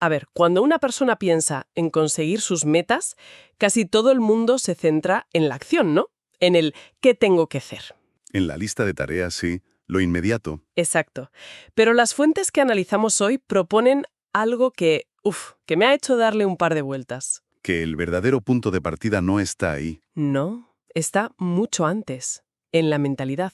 A ver, cuando una persona piensa en conseguir sus metas, casi todo el mundo se centra en la acción, ¿no? En el ¿qué tengo que hacer? En la lista de tareas, sí, lo inmediato. Exacto. Pero las fuentes que analizamos hoy proponen algo que me ha hecho darle un par de vueltas. Que el verdadero punto de partida no está ahí. No, está mucho antes, en la mentalidad.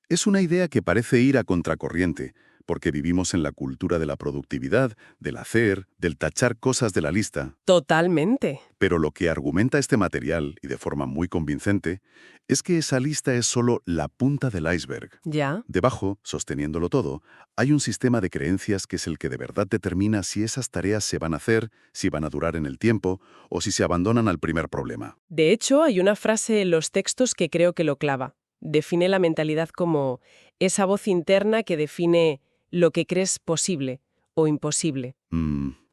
Es una idea que parece ir a contracorriente, porque vivimos en la cultura de la productividad, del hacer, del tachar cosas de la lista. Totalmente. Pero lo que argumenta este material, y de forma muy convincente, es que esa lista es solo la punta del iceberg. Ya. Debajo, sosteniéndolo todo, hay un sistema de creencias que es el que de verdad determina si esas tareas se van a hacer, si van a durar en el tiempo, o si se abandonan al primer problema. De hecho, hay una frase en los textos que creo que lo clava. Define la mentalidad como esa voz interna que define lo que crees posible o imposible.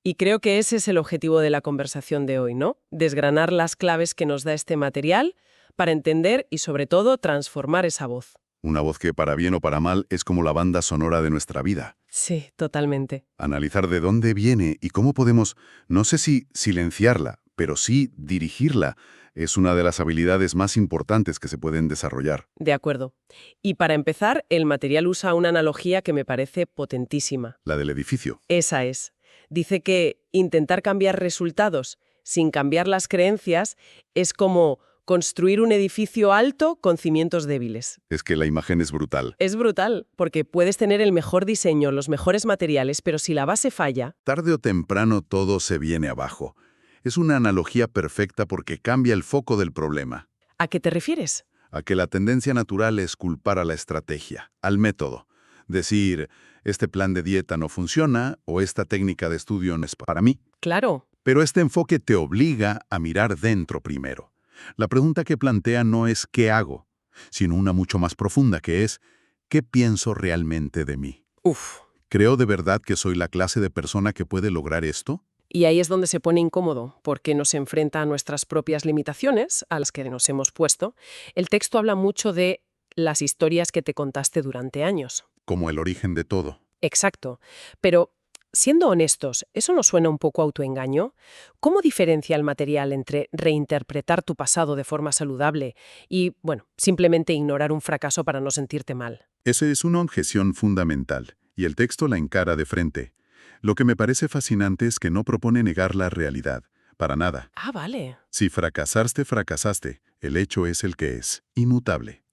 Y creo que ese es el objetivo de la conversación de hoy, ¿no? Desgranar las claves que nos da este material para entender y, sobre todo, transformar esa voz. Una voz que, para bien o para mal, es como la banda sonora de nuestra vida. Sí, totalmente. Analizar de dónde viene y cómo podemos, no sé si silenciarla, pero sí dirigirla, es una de las habilidades más importantes que se pueden desarrollar. De acuerdo. Y para empezar, el material usa una analogía que me parece potentísima. La del edificio. Esa es. Dice que intentar cambiar resultados sin cambiar las creencias es como construir un edificio alto con cimientos débiles. Es que la imagen es brutal. Es brutal, porque puedes tener el mejor diseño, los mejores materiales, pero si la base falla... Tarde o temprano todo se viene abajo. Es una analogía perfecta porque cambia el foco del problema. ¿A qué te refieres? A que la tendencia natural es culpar a la estrategia, al método. Decir, este plan de dieta no funciona o esta técnica de estudio no es para mí. Claro. Pero este enfoque te obliga a mirar dentro primero. La pregunta que plantea no es ¿qué hago?, sino una mucho más profunda que es ¿qué pienso realmente de mí? Uf. ¿Creo de verdad que soy la clase de persona que puede lograr esto? Y ahí es donde se pone incómodo, porque nos enfrenta a nuestras propias limitaciones, a las que nos hemos puesto. El texto habla mucho de las historias que te contaste durante años. Como el origen de todo. Exacto. Pero, siendo honestos, ¿eso no suena un poco a autoengaño? ¿Cómo diferencia el material entre reinterpretar tu pasado de forma saludable y, bueno, simplemente ignorar un fracaso para no sentirte mal? Esa es una objeción fundamental, y el texto la encara de frente. Lo que me parece fascinante es que no propone negar la realidad, para nada. Ah, vale. Si fracasaste, fracasaste. El hecho es el que es, inmutable.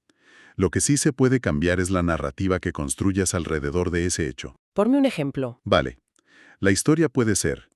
Lo que sí se puede cambiar es la narrativa que construyas alrededor de ese hecho. Ponme un ejemplo. Vale. La historia puede ser: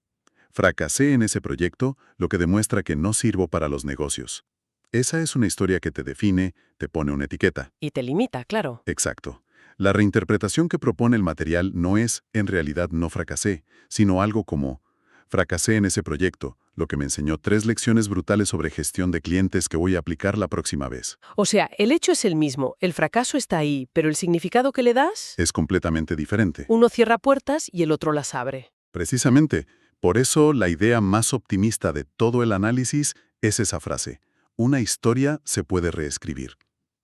fracasé en ese proyecto, lo que demuestra que no sirvo para los negocios. Esa es una historia que te define, te pone una etiqueta. Y te limita, claro. Exacto. La reinterpretación que propone el material no es, en realidad, no fracasé, sino algo como: fracasé en ese proyecto, lo que me enseñó 3 lecciones brutales sobre gestión de clientes que voy a aplicar la próxima vez. O sea, el hecho es el mismo, el fracaso está ahí, pero el significado que le das, Es completamente diferente. uno cierra puertas y el otro las abre. Precisamente, por eso la idea más optimista de todo el análisis es esa frase: una historia se puede reescribir.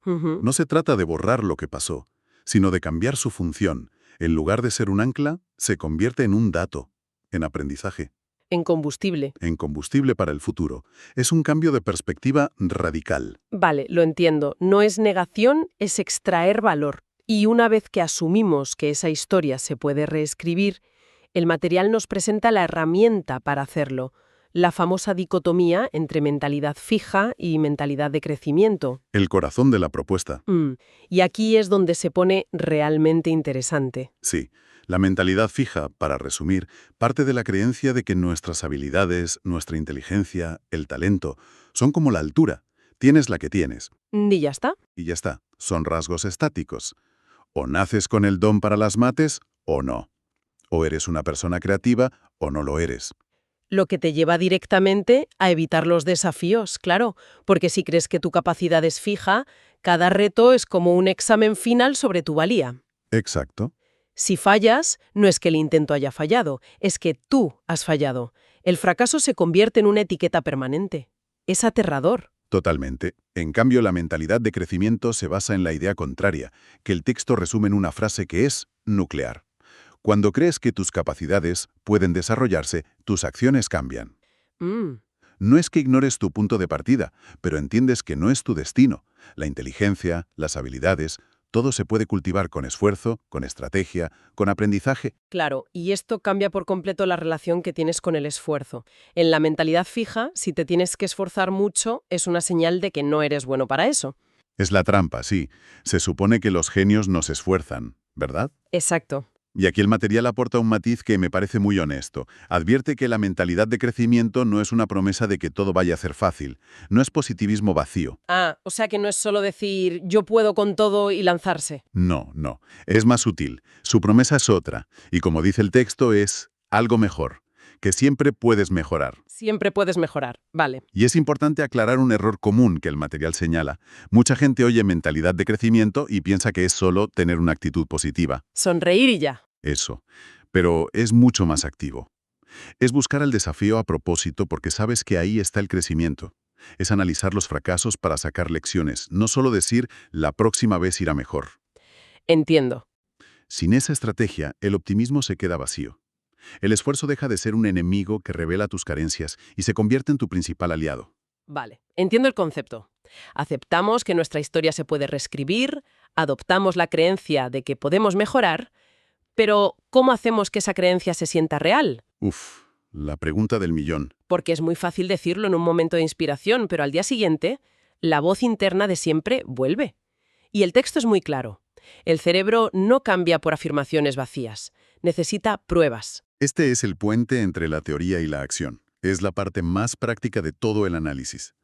Ujú. No se trata de borrar lo que pasó, sino de cambiar su función. En lugar de ser un ancla, se convierte en un dato, en aprendizaje, En combustible. en combustible para el futuro. Es un cambio de perspectiva radical. Vale, lo entiendo. No es negación, es extraer valor. Y una vez que asumimos que esa historia se puede reescribir, el material nos presenta la herramienta para hacerlo, la famosa dicotomía entre mentalidad fija y mentalidad de crecimiento. El corazón de la propuesta. Y aquí es donde se pone realmente interesante. Sí, la mentalidad fija, para resumir, parte de la creencia de que nuestras habilidades, nuestra inteligencia, el talento, son como la altura. Tienes la que tienes. Y ya está. Y ya está. Son rasgos estáticos. O naces con el don para las mates, o no. O eres una persona creativa, o no lo eres. Lo que te lleva directamente a evitar los desafíos, claro, porque si crees que tu capacidad es fija, cada reto es como un examen final sobre tu valía. Exacto. Si fallas, no es que el intento haya fallado, es que tú has fallado. El fracaso se convierte en una etiqueta permanente. Es aterrador. Totalmente. En cambio, la mentalidad de crecimiento se basa en la idea contraria, que el texto resume en una frase que es nuclear. Cuando crees que tus capacidades pueden desarrollarse, tus acciones cambian. Mm, No es que ignores tu punto de partida, pero entiendes que no es tu destino. La inteligencia, las habilidades, todo se puede cultivar con esfuerzo, con estrategia, con aprendizaje. claro, y esto cambia por completo la relación que tienes con el esfuerzo. En la mentalidad fija, si te tienes que esforzar mucho, es una señal de que no eres bueno para eso. Es la trampa, sí. Se supone que los genios no se esfuerzan, ¿verdad? Exacto. Y aquí el material aporta un matiz que me parece muy honesto. Advierte que la mentalidad de crecimiento no es una promesa de que todo vaya a ser fácil. No es positivismo vacío. Ah, o sea que no es solo decir yo puedo con todo y lanzarse. No, no. Es más sutil. Su promesa es otra. Y como dice el texto, es algo mejor. Que siempre puedes mejorar. Siempre puedes mejorar. Vale. Y es importante aclarar un error común que el material señala. Mucha gente oye mentalidad de crecimiento y piensa que es solo tener una actitud positiva. Sonreír y ya. Eso. Pero es mucho más activo. Es buscar el desafío a propósito porque sabes que ahí está el crecimiento. Es analizar los fracasos para sacar lecciones, no solo decir la próxima vez irá mejor. Entiendo. Sin esa estrategia, el optimismo se queda vacío. El esfuerzo deja de ser un enemigo que revela tus carencias y se convierte en tu principal aliado. Vale. Entiendo el concepto. Aceptamos que nuestra historia se puede reescribir, adoptamos la creencia de que podemos mejorar, pero ¿cómo hacemos que esa creencia se sienta real? Uf, la pregunta del millón. Porque es muy fácil decirlo en un momento de inspiración, pero al día siguiente, la voz interna de siempre vuelve. Y el texto es muy claro. El cerebro no cambia por afirmaciones vacías. Necesita pruebas. Este es el puente entre la teoría y la acción. Es la parte más práctica de todo el análisis.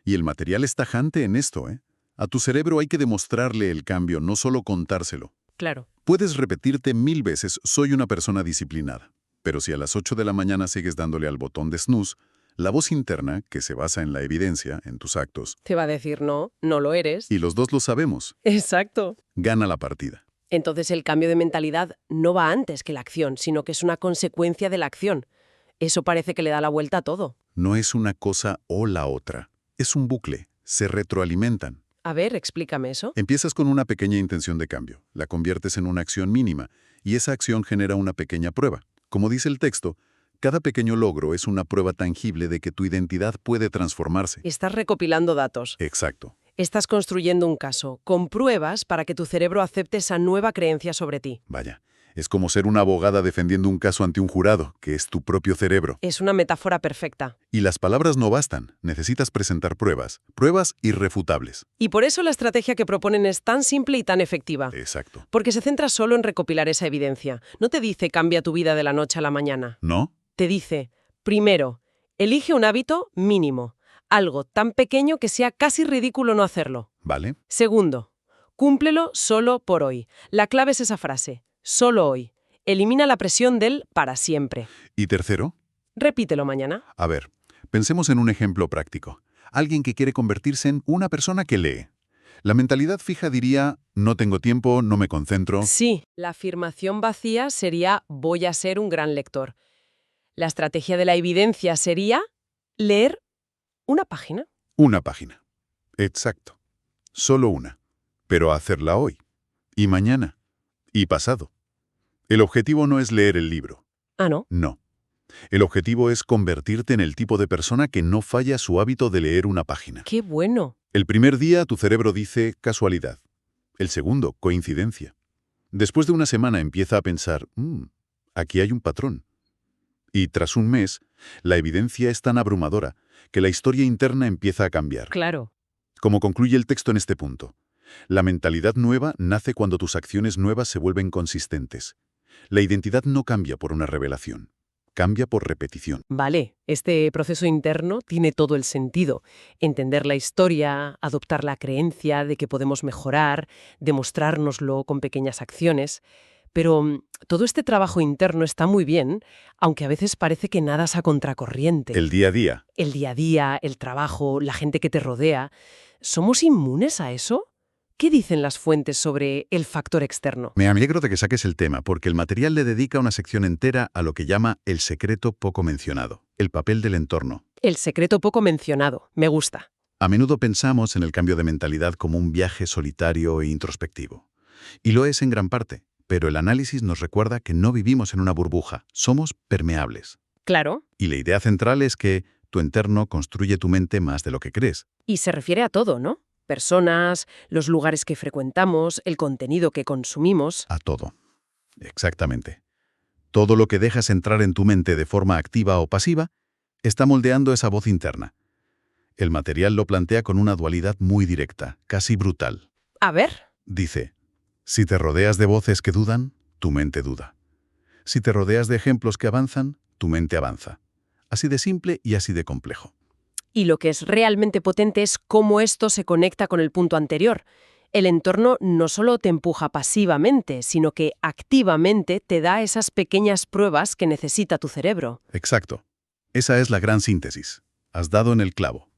Y el material es tajante en esto, ¿eh? A tu cerebro hay que demostrarle el cambio, no solo contárselo. Claro. Puedes repetirte 1000 veces, soy una persona disciplinada. Pero si a las 8 de la mañana sigues dándole al botón de snooze, la voz interna, que se basa en la evidencia, en tus actos, Te va a decir no, no lo eres. y los dos lo sabemos, Exacto. gana la partida. Entonces el cambio de mentalidad no va antes que la acción, sino que es una consecuencia de la acción. Eso parece que le da la vuelta a todo. No es una cosa o la otra. Es un bucle. Se retroalimentan. A ver, explícame eso. Empiezas con una pequeña intención de cambio, la conviertes en una acción mínima, y esa acción genera una pequeña prueba. Como dice el texto, cada pequeño logro es una prueba tangible de que tu identidad puede transformarse. Estás recopilando datos. Exacto. Estás construyendo un caso, con pruebas para que tu cerebro acepte esa nueva creencia sobre ti. Vaya, es como ser una abogada defendiendo un caso ante un jurado, que es tu propio cerebro. Es una metáfora perfecta. Y las palabras no bastan, necesitas presentar pruebas, pruebas irrefutables. Y por eso la estrategia que proponen es tan simple y tan efectiva. Exacto. Porque se centra solo en recopilar esa evidencia. No te dice cambia tu vida de la noche a la mañana. ¿No? Te dice, primero, elige un hábito mínimo. Algo tan pequeño que sea casi ridículo no hacerlo. Vale. Segundo, cúmplelo solo por hoy. La clave es esa frase, solo hoy. Elimina la presión del para siempre. ¿Y tercero? Repítelo mañana. A ver, pensemos en un ejemplo práctico. Alguien que quiere convertirse en una persona que lee. La mentalidad fija diría, no tengo tiempo, no me concentro. Sí, la afirmación vacía sería voy a ser un gran lector. La estrategia de la evidencia sería leer una página. Una página. Exacto. Solo una. Pero hacerla hoy. Y mañana. Y pasado. El objetivo no es leer el libro. Ah, ¿no? No. El objetivo es convertirte en el tipo de persona que no falla su hábito de leer una página. ¡Qué bueno! El primer día tu cerebro dice casualidad. El segundo, coincidencia. Después de una semana empieza a pensar, aquí hay un patrón. Y tras un mes, la evidencia es tan abrumadora que la historia interna empieza a cambiar. Claro. Como concluye el texto en este punto, la mentalidad nueva nace cuando tus acciones nuevas se vuelven consistentes. La identidad no cambia por una revelación, cambia por repetición. Vale, este proceso interno tiene todo el sentido. Entender la historia, adoptar la creencia de que podemos mejorar, demostrárnoslo con pequeñas acciones. Pero todo este trabajo interno está muy bien, aunque a veces parece que nadas a contracorriente. El día a día. El día a día, el trabajo, la gente que te rodea. ¿Somos inmunes a eso? ¿Qué dicen las fuentes sobre el factor externo? Me alegro de que saques el tema, porque el material le dedica una sección entera a lo que llama el secreto poco mencionado, el papel del entorno. El secreto poco mencionado. Me gusta. A menudo pensamos en el cambio de mentalidad como un viaje solitario e introspectivo. Y lo es en gran parte. pero el análisis nos recuerda que no vivimos en una burbuja, somos permeables. Claro. Y la idea central es que tu entorno construye tu mente más de lo que crees. Y se refiere a todo, ¿no? Personas, los lugares que frecuentamos, el contenido que consumimos. A todo. Exactamente. Todo lo que dejas entrar en tu mente de forma activa o pasiva está moldeando esa voz interna. El material lo plantea con una dualidad muy directa, casi brutal. A ver. Dice, si te rodeas de voces que dudan, tu mente duda. Si te rodeas de ejemplos que avanzan, tu mente avanza. Así de simple y así de complejo. Y lo que es realmente potente es cómo esto se conecta con el punto anterior. El entorno no solo te empuja pasivamente, sino que activamente te da esas pequeñas pruebas que necesita tu cerebro. Exacto. Esa es la gran síntesis. Has dado en el clavo.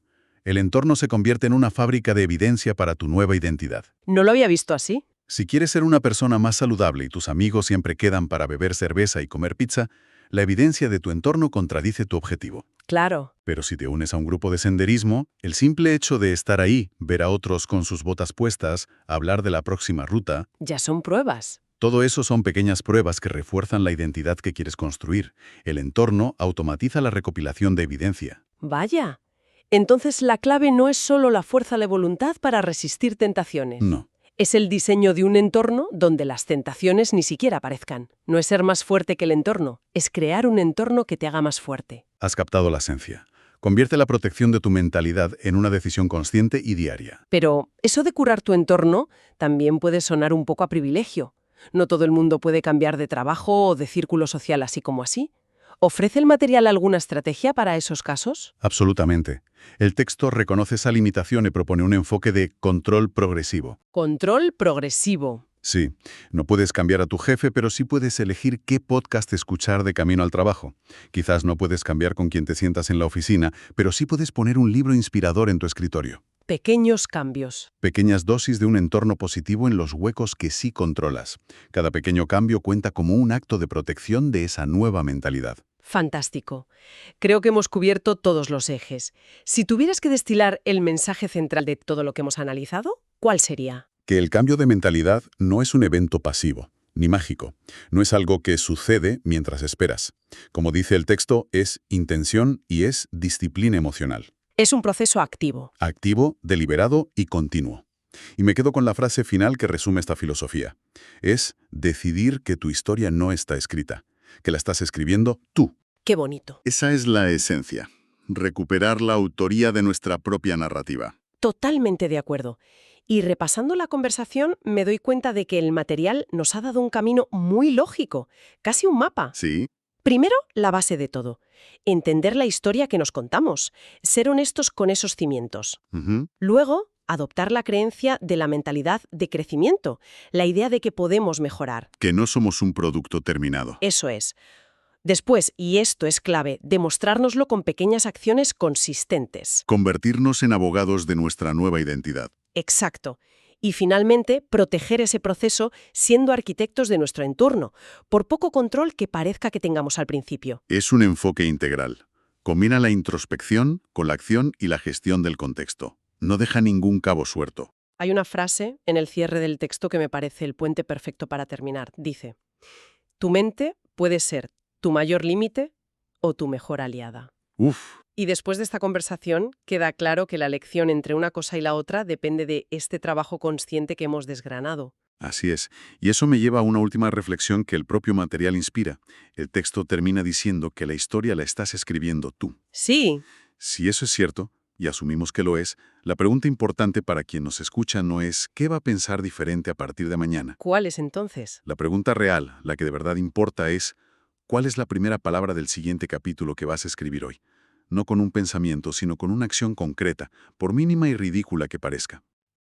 El entorno se convierte en una fábrica de evidencia para tu nueva identidad. ¿No lo había visto así? Si quieres ser una persona más saludable y tus amigos siempre quedan para beber cerveza y comer pizza, la evidencia de tu entorno contradice tu objetivo. Claro. Pero si te unes a un grupo de senderismo, el simple hecho de estar ahí, ver a otros con sus botas puestas, hablar de la próxima ruta, Ya son pruebas. todo eso son pequeñas pruebas que refuerzan la identidad que quieres construir. El entorno automatiza la recopilación de evidencia. Vaya. Entonces la clave no es solo la fuerza de voluntad para resistir tentaciones. No. Es el diseño de un entorno donde las tentaciones ni siquiera aparezcan. No es ser más fuerte que el entorno, es crear un entorno que te haga más fuerte. Has captado la esencia. Convierte la protección de tu mentalidad en una decisión consciente y diaria. Pero eso de curar tu entorno también puede sonar un poco a privilegio. No todo el mundo puede cambiar de trabajo o de círculo social así como así. ¿Ofrece el material alguna estrategia para esos casos? Absolutamente. El texto reconoce esa limitación y propone un enfoque de control progresivo. Control progresivo. Sí, no puedes cambiar a tu jefe, pero sí puedes elegir qué podcast escuchar de camino al trabajo. Quizás no puedes cambiar con quien te sientas en la oficina, pero sí puedes poner un libro inspirador en tu escritorio. Pequeños cambios. Pequeñas dosis de un entorno positivo en los huecos que sí controlas. Cada pequeño cambio cuenta como un acto de protección de esa nueva mentalidad. Fantástico. Creo que hemos cubierto todos los ejes. Si tuvieras que destilar el mensaje central de todo lo que hemos analizado, ¿cuál sería? Que el cambio de mentalidad no es un evento pasivo, ni mágico. No es algo que sucede mientras esperas. Como dice el texto, es intención y es disciplina emocional. Es un proceso activo. Activo, deliberado y continuo. Y me quedo con la frase final que resume esta filosofía. Es decidir que tu historia no está escrita, que la estás escribiendo tú. Qué bonito. Esa es la esencia. Recuperar la autoría de nuestra propia narrativa. Totalmente de acuerdo. Y repasando la conversación, me doy cuenta de que el material nos ha dado un camino muy lógico, casi un mapa. Sí. Primero, la base de todo. Entender la historia que nos contamos, ser honestos con esos cimientos. Luego, adoptar la creencia de la mentalidad de crecimiento, la idea de que podemos mejorar. Que no somos un producto terminado. Eso es. Después, y esto es clave, demostrárnoslo con pequeñas acciones consistentes. Convertirnos en abogados de nuestra nueva identidad. Exacto. Y finalmente, proteger ese proceso siendo arquitectos de nuestro entorno, por poco control que parezca que tengamos al principio. Es un enfoque integral. Combina la introspección con la acción y la gestión del contexto. No deja ningún cabo suelto. Hay una frase en el cierre del texto que me parece el puente perfecto para terminar. Dice, tu mente puede ser tu mayor límite o tu mejor aliada. Uf. Y después de esta conversación, queda claro que la elección entre una cosa y la otra depende de este trabajo consciente que hemos desgranado. Así es. Y eso me lleva a una última reflexión que el propio material inspira. El texto termina diciendo que la historia la estás escribiendo tú. Sí. Si eso es cierto, y asumimos que lo es, la pregunta importante para quien nos escucha no es ¿qué va a pensar diferente a partir de mañana? ¿Cuál es entonces? La pregunta real, la que de verdad importa es ¿cuál es la primera palabra del siguiente capítulo que vas a escribir hoy? No con un pensamiento, sino con una acción concreta, por mínima y ridícula que parezca.